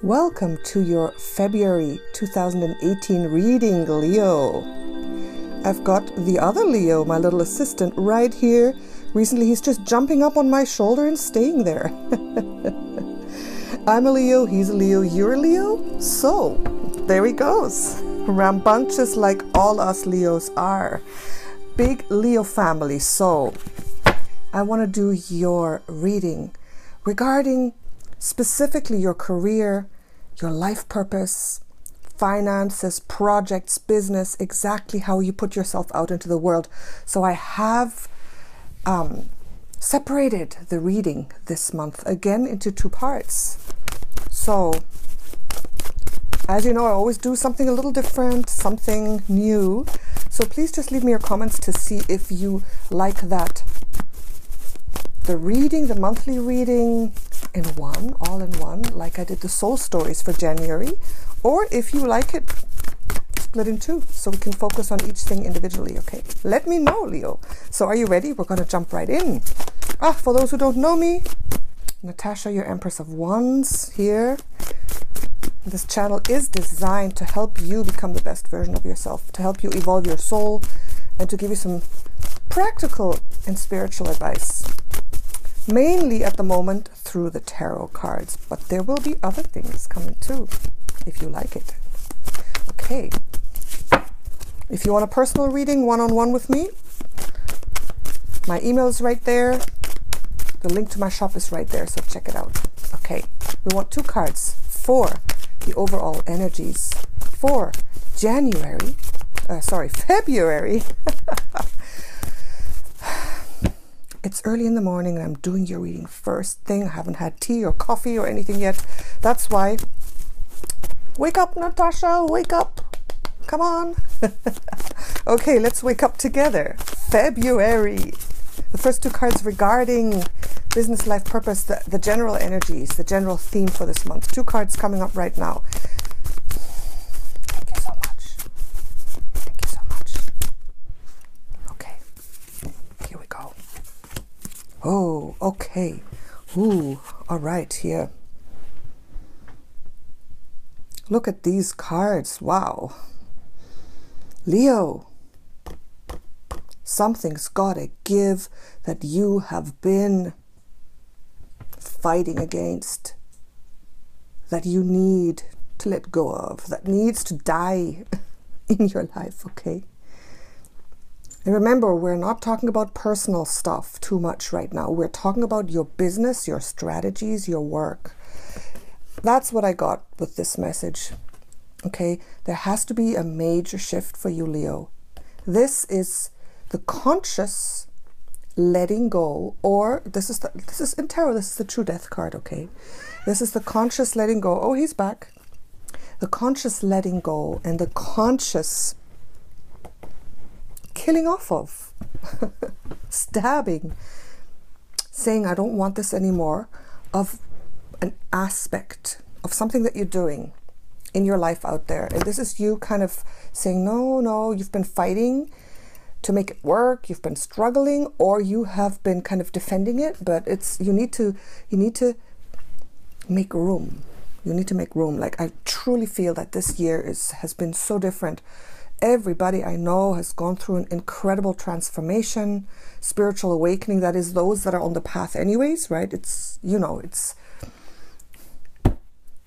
Welcome to your February 2018 reading, Leo. I've got the other Leo, my little assistant, right here. Recently, he's just jumping up on my shoulder and staying there. I'm a Leo, he's a Leo, you're a Leo. So, there he goes. Rambunctious like all us Leos are. Big Leo family. So, I want to do your reading regarding specifically your career, your life purpose, finances, projects, business, exactly how you put yourself out into the world. So I have separated the reading this month again into two parts. So, as you know, I always do something a little different, something new. So please just leave me your comments to see if you like that. The reading, the monthly reading in one, all in one, like I did the soul stories for January, or if you like it split in two, so we can focus on each thing individually, okay? Let me know, Leo. So are you ready? We're going to jump right in. For those who don't know me, Natasha, your Empress of Wands here. This channel is designed to help you become the best version of yourself, to help you evolve your soul, and to give you some practical and spiritual advice. Mainly at the moment through the tarot cards, but there will be other things coming too, if you like it. Okay. If you want a personal reading, one-on-one with me, my email is right there. The link to my shop is right there, so check it out. Okay. We want two cards for the overall energies for February. It's early in the morning and I'm doing your reading first thing. I haven't had tea or coffee or anything yet. That's why. Wake up, Natasha, wake up. Come on. Okay, let's wake up together. February. The first two cards regarding business, life, purpose, the general energies, the general theme for this month. Two cards coming up right now. Thank you so much. Thank you so much. Okay, here we go. Oh, okay. Ooh, all right, here. Look at these cards. Wow. Leo, something's gotta give that you have been fighting against, that you need to let go of, that needs to die in your life, okay? And remember, we're not talking about personal stuff too much right now. We're talking about your business, your strategies, your work. That's what I got with this message. Okay, there has to be a major shift for you, Leo. This is the conscious letting go, or this is in tarot, this is the true death card, okay? This is the conscious letting go. Oh, he's back. The conscious letting go and the conscious killing off of, stabbing, saying, I don't want this anymore, of an aspect of something that you're doing in your life out there. And this is you kind of saying, no, you've been fighting to make it work, you've been struggling, or you have been kind of defending it, but you need to make room. You need to make room. Like, I truly feel that this year has been so different. Everybody I know has gone through an incredible transformation, spiritual awakening. That is those that are on the path anyways, right? It's, it's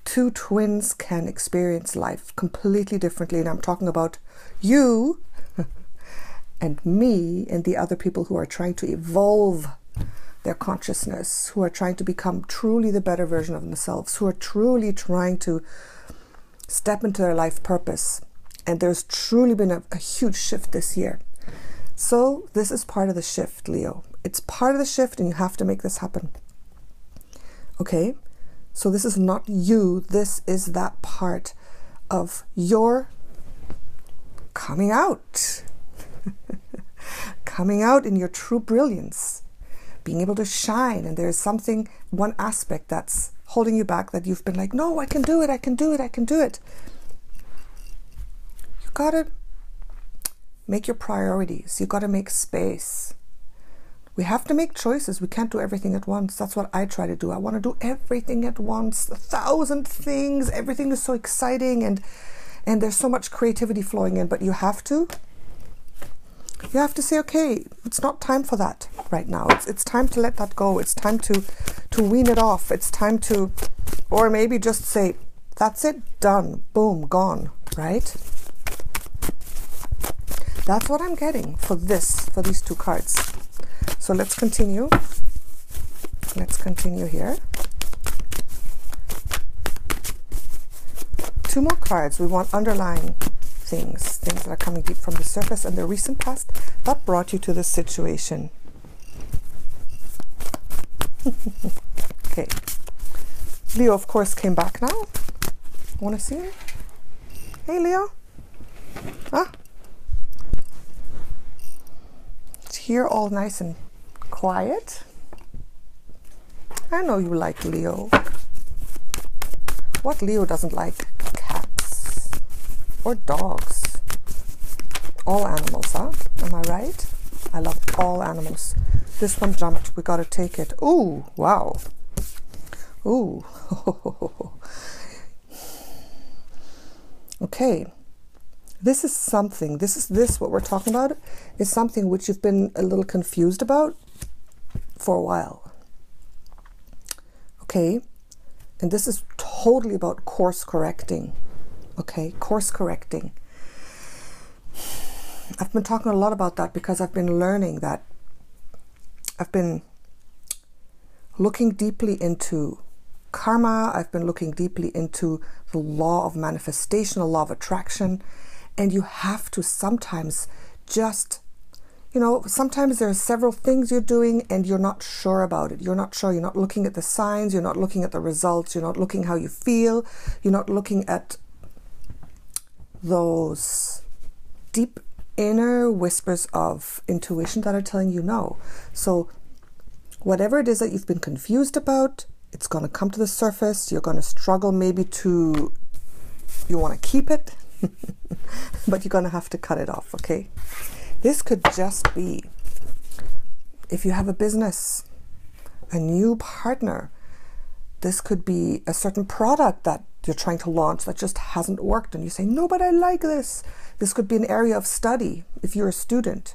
two twins can experience life completely differently. And I'm talking about you and me and the other people who are trying to evolve their consciousness, who are trying to become truly the better version of themselves, who are truly trying to step into their life purpose. And there's truly been a huge shift this year. So this is part of the shift, Leo. It's part of the shift and you have to make this happen. Okay? So this is not you. This is that part of your coming out. Coming out in your true brilliance. Being able to shine. And there's something, one aspect that's holding you back that you've been like, no, I can do it. I can do it. I can do it. Gotta make your priorities. You gotta make space. We have to make choices. We can't do everything at once. That's what I try to do. I want to do everything at once, 1,000 things. Everything is so exciting, and there's so much creativity flowing in. But you have to say, okay, it's not time for that right now. It's time to let that go. It's time to wean it off. It's time to, or maybe just say, that's it, done, boom, gone, right? That's what I'm getting for these two cards. So let's continue. Let's continue here. 2 more cards. We want underlying things that are coming deep from the surface and the recent past that brought you to this situation. Okay. Leo, of course, came back now. Want to see him? Hey, Leo. Ah. It's here all nice and quiet. I know you like Leo. What Leo doesn't like? Cats or dogs. All animals, huh? Am I right? I love all animals. This one jumped. We gotta take it. Ooh, wow. Ooh. Okay. This is something, what we're talking about is something which you've been a little confused about for a while. Okay. And this is totally about course correcting. Okay. Course correcting. I've been talking a lot about that because I've been learning that. I've been looking deeply into karma. I've been looking deeply into the law of manifestation, the law of attraction. And you have to sometimes just, sometimes there are several things you're doing and you're not sure about it. You're not sure. You're not looking at the signs. You're not looking at the results. You're not looking how you feel. You're not looking at those deep inner whispers of intuition that are telling you no. So whatever it is that you've been confused about, it's going to come to the surface. You're going to struggle maybe you want to keep it, but you're going to have to cut it off, okay? This could just be, if you have a business, a new partner, this could be a certain product that you're trying to launch that just hasn't worked and you say, no, but I like this. This could be an area of study if you're a student.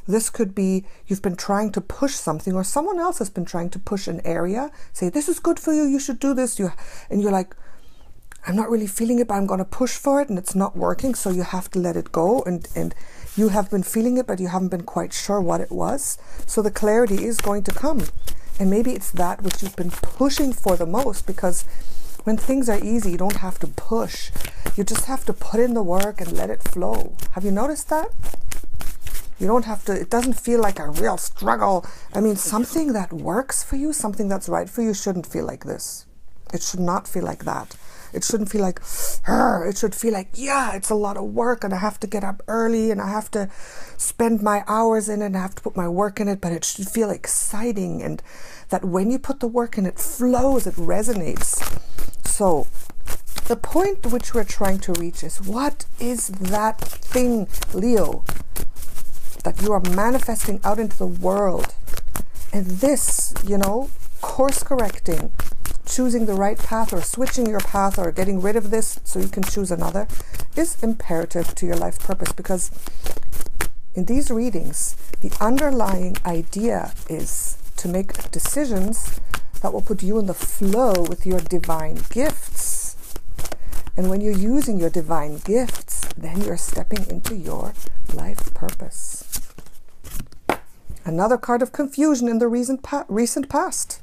This could be you've been trying to push something, or someone else has been trying to push an area, say, this is good for you, you should do this. And you're like, I'm not really feeling it, but I'm going to push for it, and it's not working, so you have to let it go. And you have been feeling it, but you haven't been quite sure what it was. So the clarity is going to come. And maybe it's that which you've been pushing for the most, because when things are easy, you don't have to push. You just have to put in the work and let it flow. Have you noticed that? You don't have to, it doesn't feel like a real struggle. I mean, something that works for you, something that's right for you shouldn't feel like this. It should not feel like that. It shouldn't feel like, it should feel like, yeah, it's a lot of work and I have to get up early and I have to spend my hours in it and I have to put my work in it, but it should feel exciting, and that when you put the work in, it flows, it resonates. So the point which we're trying to reach is, what is that thing, Leo, that you are manifesting out into the world? And this, course correcting, choosing the right path or switching your path or getting rid of this so you can choose another, is imperative to your life purpose, because in these readings, the underlying idea is to make decisions that will put you in the flow with your divine gifts. And when you're using your divine gifts, then you're stepping into your life purpose. Another card of confusion in the recent past.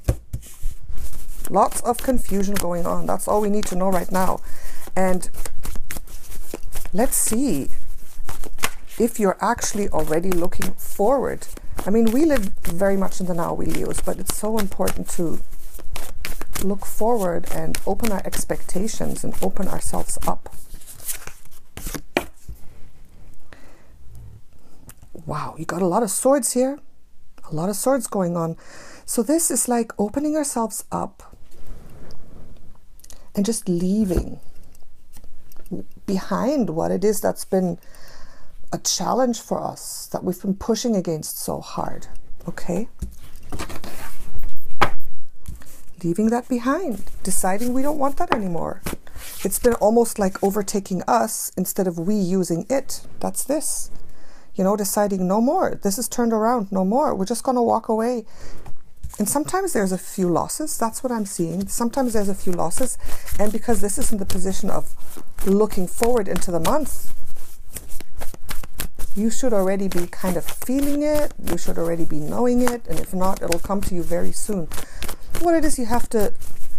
Lots of confusion going on. That's all we need to know right now. And let's see if you're actually already looking forward. I mean, we live very much in the now, we Leos, but it's so important to look forward and open our expectations and open ourselves up. Wow, you got a lot of swords here. A lot of swords going on. So this is like opening ourselves up and just leaving behind what it is that's been a challenge for us, that we've been pushing against so hard. Okay? Leaving that behind, deciding we don't want that anymore. It's been almost like overtaking us instead of we using it. That's this. You know, deciding no more. This is turned around, no more. We're just going to walk away. And sometimes there's a few losses. That's what I'm seeing. Sometimes there's a few losses. And because this is in the position of looking forward into the month, you should already be kind of feeling it. You should already be knowing it. And if not, it'll come to you very soon. What it is you have to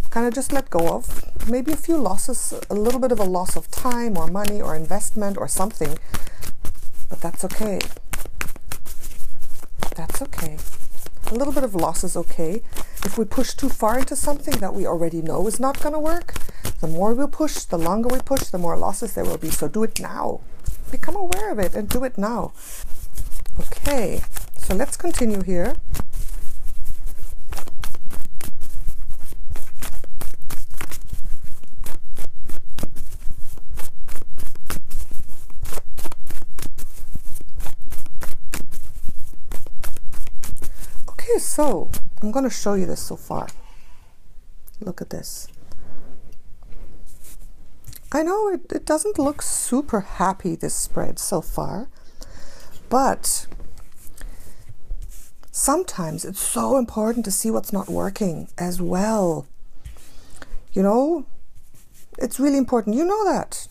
kind of just let go of. Maybe a few losses, a little bit of a loss of time or money or investment or something. But that's okay. That's okay. A little bit of loss is okay. If we push too far into something that we already know is not going to work, the more we push, the longer we push, the more losses there will be. So do it now. Become aware of it and do it now. Okay, so let's continue here. So I'm going to show you this so far. Look at this. I know it doesn't look super happy, this spread so far, but sometimes it's so important to see what's not working as well. You know, it's really important. You know that.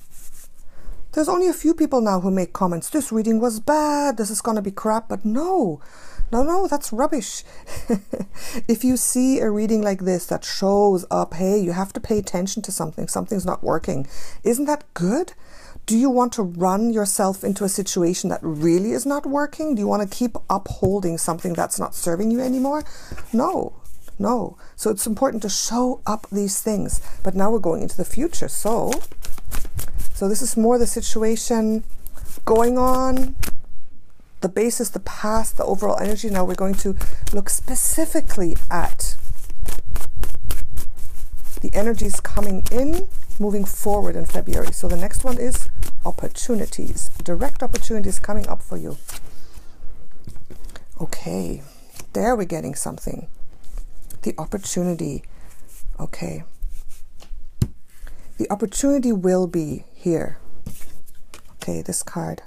There's only a few people now who make comments. This reading was bad. This is going to be crap. But no, that's rubbish. If you see a reading like this that shows up, hey, you have to pay attention to something. Something's not working. Isn't that good? Do you want to run yourself into a situation that really is not working? Do you want to keep upholding something that's not serving you anymore? No. So it's important to show up these things. But now we're going into the future. So this is more the situation going on, the basis, the past, the overall energy. Now we're going to look specifically at the energies coming in, moving forward in February. So the next one is opportunities, direct opportunities coming up for you. Okay, there we're getting something. The opportunity. Okay. The opportunity will be here. Okay, this card.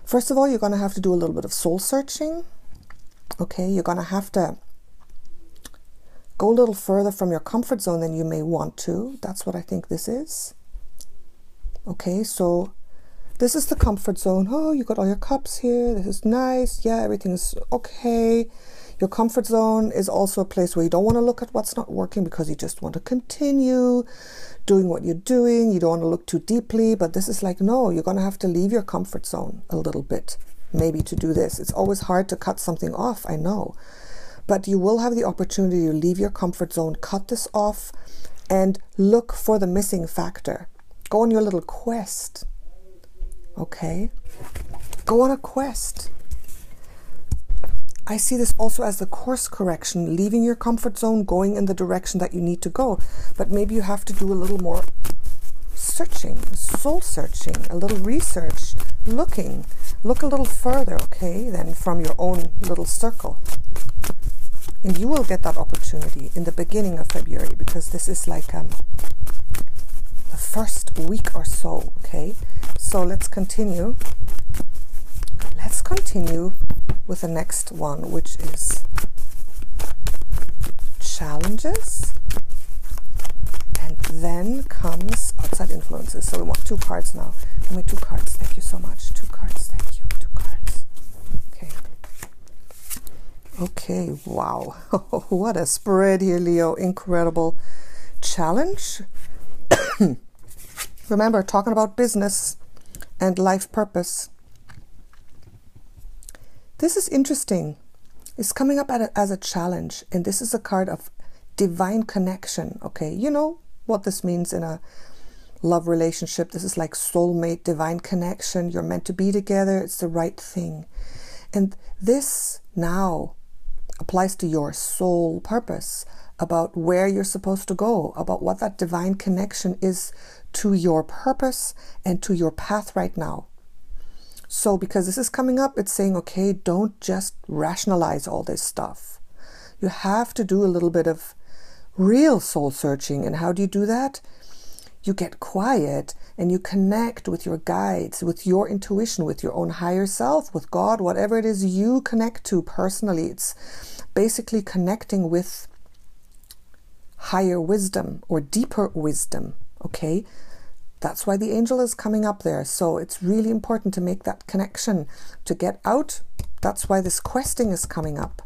First of all, you're going to have to do a little bit of soul searching. Okay, you're going to have to go a little further from your comfort zone than you may want to. That's what I think this is. Okay, so this is the comfort zone. Oh, you got all your cups here. This is nice. Yeah, everything is okay. Your comfort zone is also a place where you don't want to look at what's not working because you just want to continue doing what you're doing. You don't want to look too deeply, but this is like, no, you're going to have to leave your comfort zone a little bit, maybe, to do this. It's always hard to cut something off, I know, but you will have the opportunity to leave your comfort zone, cut this off, and look for the missing factor. Go on your little quest. Okay? Go on a quest. I see this also as the course correction, leaving your comfort zone, going in the direction that you need to go. But maybe you have to do a little more searching, soul searching, a little research, looking. Look a little further, okay, than from your own little circle. And you will get that opportunity in the beginning of February, because this is like the first week or so, okay? So let's continue. Let's continue with the next one, which is challenges, and then comes outside influences. So we want 2 cards now. Give me 2 cards. Thank you so much. 2 cards. Thank you. 2 cards. Okay. Wow. What a spread here, Leo. Incredible. Challenge. Remember, talking about business and life purpose. This is interesting. It's coming up as a challenge, and this is a card of divine connection. Okay, you know what this means in a love relationship. This is like soulmate, divine connection. You're meant to be together. It's the right thing. And this now applies to your soul purpose, about where you're supposed to go, about what that divine connection is to your purpose and to your path right now. So because this is coming up, it's saying, okay, don't just rationalize all this stuff. You have to do a little bit of real soul searching. And how do you do that? You get quiet and you connect with your guides, with your intuition, with your own higher self, with God, whatever it is you connect to personally. It's basically connecting with higher wisdom or deeper wisdom, okay? That's why the angel is coming up there. So it's really important to make that connection, to get out. That's why this questing is coming up.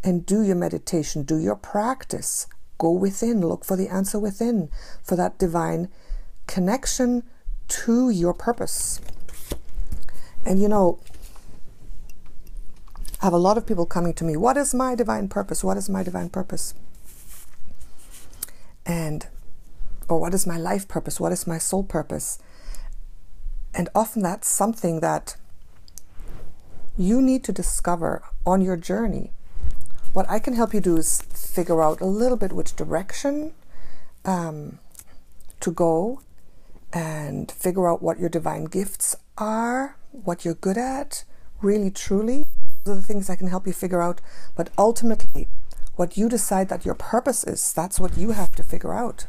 And do your meditation, do your practice. Go within, look for the answer within, for that divine connection to your purpose. And you know, I have a lot of people coming to me, what is my divine purpose? What is my divine purpose? Or what is my life purpose? What is my soul purpose? And often that's something that you need to discover on your journey. What I can help you do is figure out a little bit which direction to go, and figure out what your divine gifts are, what you're good at, really, truly. Those are the things I can help you figure out. But ultimately, what you decide that your purpose is, that's what you have to figure out.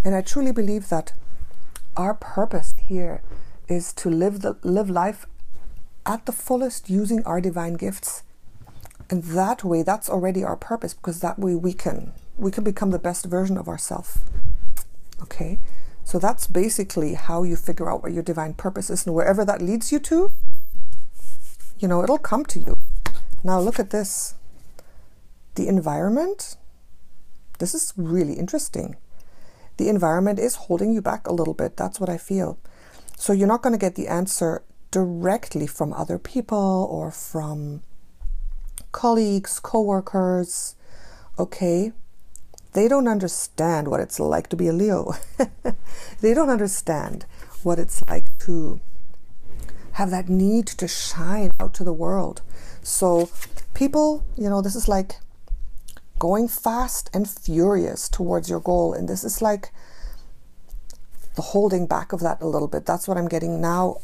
And I truly believe that our purpose here is to live life at the fullest using our divine gifts. And that way, that's already our purpose, because that way we can become the best version of ourselves. Okay? So that's basically how you figure out what your divine purpose is, and wherever that leads you to, you know, it'll come to you. Now look at this. The environment. This is really interesting. The environment is holding you back a little bit. That's what I feel. So you're not going to get the answer directly from other people or from colleagues, co-workers. Okay? They don't understand what it's like to be a Leo. They don't understand what it's like to have that need to shine out to the world. So people, you know, this is like going fast and furious towards your goal. And this is like the holding back of that a little bit. That's what I'm getting now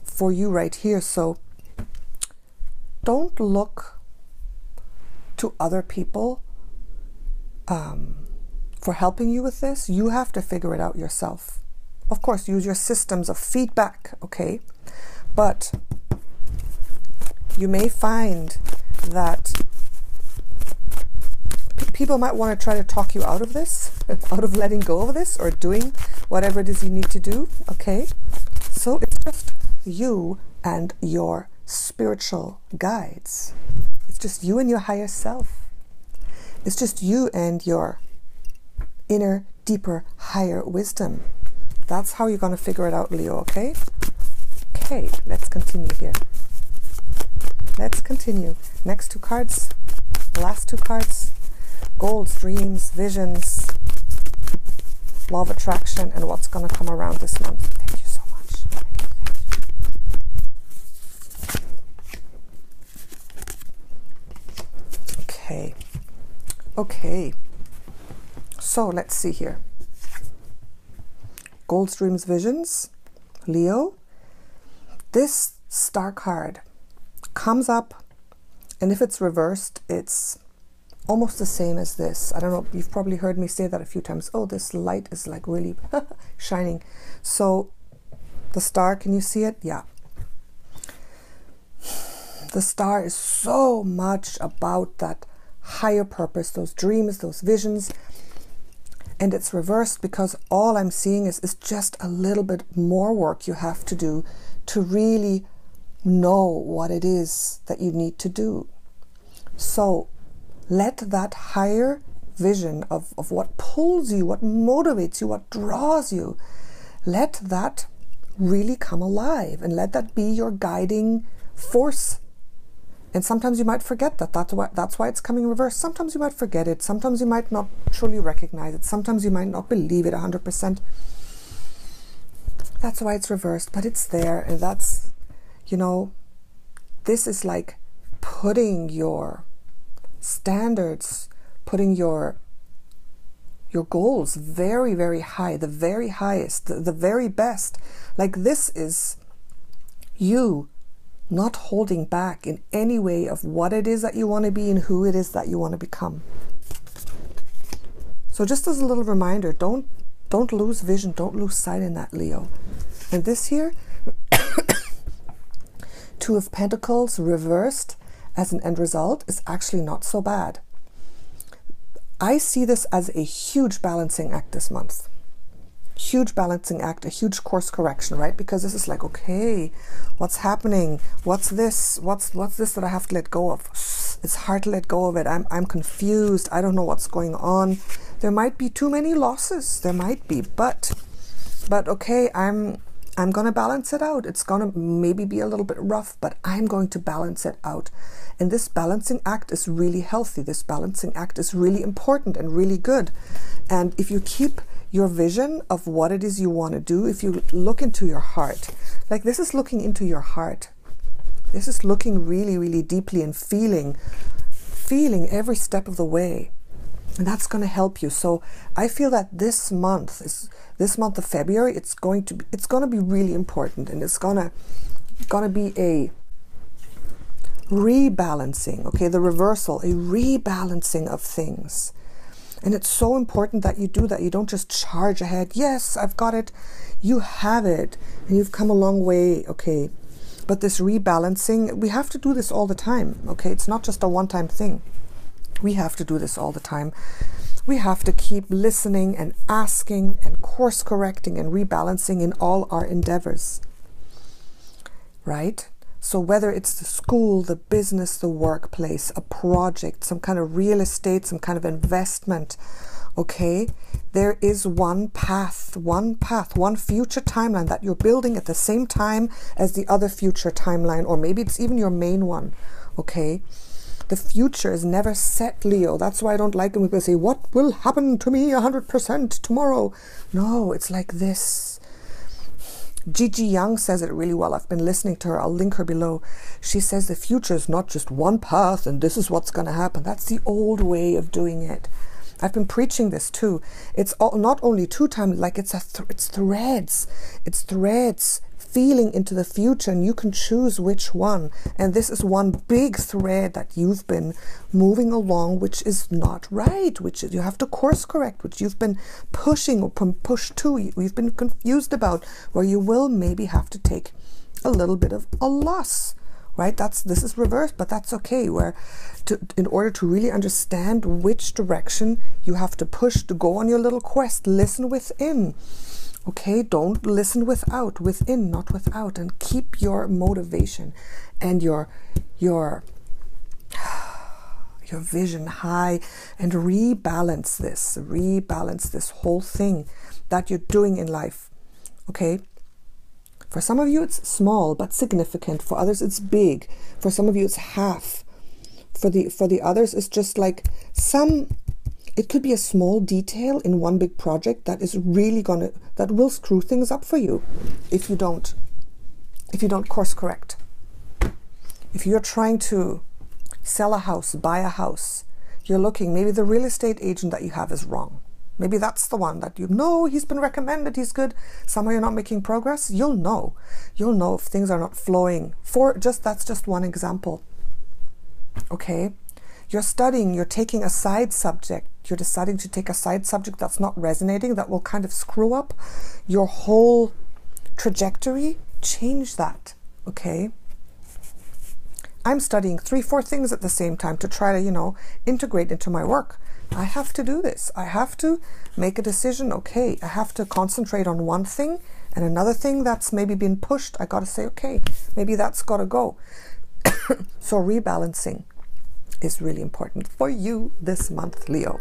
for you right here. So don't look to other people for helping you with this. You have to figure it out yourself. Of course, use your systems of feedback, okay? But you may find that people might want to try to talk you out of this, out of letting go of this, or doing whatever it is you need to do, okay? So it's just you and your spiritual guides. It's just you and your higher self. It's just you and your inner, deeper, higher wisdom. That's how you're going to figure it out, Leo, okay? Okay, let's continue here. Let's continue. Next two cards, last two cards. Goals, dreams, visions, law of attraction, and what's going to come around this month. Thank you so much. Thank you. Okay. So let's see here. Goals, dreams, visions, Leo. This star card comes up, and if it's reversed, it's almost the same as this. I don't know, you've probably heard me say that a few times. Oh, this light is like really shining. So the star, can you see it? Yeah. The star is so much about that higher purpose, those dreams, those visions. And it's reversed because all I'm seeing is just a little bit more work you have to do to really know what it is that you need to do. So let that higher vision of what pulls you, what motivates you, what draws you, let that really come alive, and let that be your guiding force. And sometimes you might forget that. That's why it's coming reversed. Sometimes you might forget it. Sometimes you might not truly recognize it. Sometimes you might not believe it 100%. That's why it's reversed. But it's there. And that's, you know, this is like putting your standards, putting your goals very, very high, the very highest, the very best. Like this is You not holding back in any way of what it is that you want to be and who it is that you want to become. So just as a little reminder, don't lose vision, don't lose sight in that, Leo. And this here, Two of Pentacles reversed as an end result is actually not so bad. I see this as a huge balancing act this month. Huge balancing act, a huge course correction, right? Because this is like, okay, what's happening? What's this? What's this that I have to let go of? It's hard to let go of it. I'm confused. I don't know what's going on. There might be too many losses. There might be, but okay, I'm going to balance it out. It's going to maybe be a little bit rough, but I'm going to balance it out. And this balancing act is really healthy. This balancing act is really important and really good. And if you keep your vision of what it is you want to do, if you look into your heart, like this is looking into your heart. This is looking really, really deeply and feeling every step of the way. And that's going to help you. So I feel that this month of February, it's going to be really important, and it's gonna be a rebalancing, okay, the reversal, a rebalancing of things. And it's so important that you do that. You don't just charge ahead. Yes, I've got it. You have it, and you've come a long way, okay. But this rebalancing, we have to do this all the time, okay. It's not just a one-time thing. We have to do this all the time. We have to keep listening and asking and course correcting and rebalancing in all our endeavors, right? So whether it's the school, the business, the workplace, a project, some kind of real estate, some kind of investment, okay, there is one path, one future timeline that you're building at the same time as the other future timeline, or maybe it's even your main one, okay? The future is never set, Leo. That's why I don't like when people say, what will happen to me 100% tomorrow? No, it's like this. Gigi Young says it really well. I've been listening to her. I'll link her below. She says the future is not just one path and this is what's going to happen. That's the old way of doing it. I've been preaching this too. It's not only two times, like it's threads. It's threads feeling into the future, and you can choose which one. And this is one big thread that you've been moving along, which is not right, which is, you have to course correct, which you've been pushing or pushed to, you've been confused about, where you will maybe have to take a little bit of a loss, right? This is reversed, but that's okay. In order to really understand which direction you have to push to go on your little quest, listen within. Okay, don't listen within, not without, and keep your motivation and your vision high, and rebalance this whole thing that you're doing in life. Okay, for some of you it's small but significant. For others it's big. For some of you it's half. For the others it's just like it could be a small detail in one big project that is really that will screw things up for you if you don't course correct. If you're trying to sell a house, buy a house, you're looking, maybe the real estate agent that you have is wrong. Maybe that's the one that you know, he's been recommended, he's good. Somehow you're not making progress. You'll know if things are not flowing. That's just one example. Okay. You're studying, you're taking a side subject, you're deciding to take a side subject that's not resonating, that will kind of screw up your whole trajectory. Change that, okay? I'm studying 3-4 things at the same time to try to, integrate into my work. I have to do this. I have to make a decision, okay, I have to concentrate on one thing, and another thing that's maybe been pushed, I got to say, okay, maybe that's got to go. So rebalancing is really important for you this month, Leo.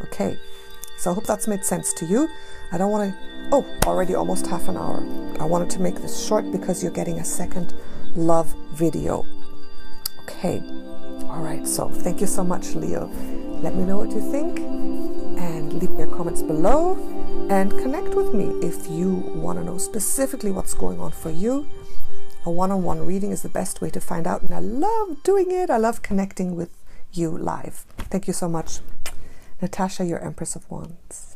Okay, so I hope that's made sense to you. I don't want to, already almost half an hour. I wanted to make this short because you're getting a second love video. Okay, all right, so thank you so much, Leo. Let me know what you think and leave me your comments below, and connect with me if you want to know specifically what's going on for you. A one-on-one reading is the best way to find out, and I love doing it. I love connecting with you live. Thank you so much. Natasha, your Empress of Wands.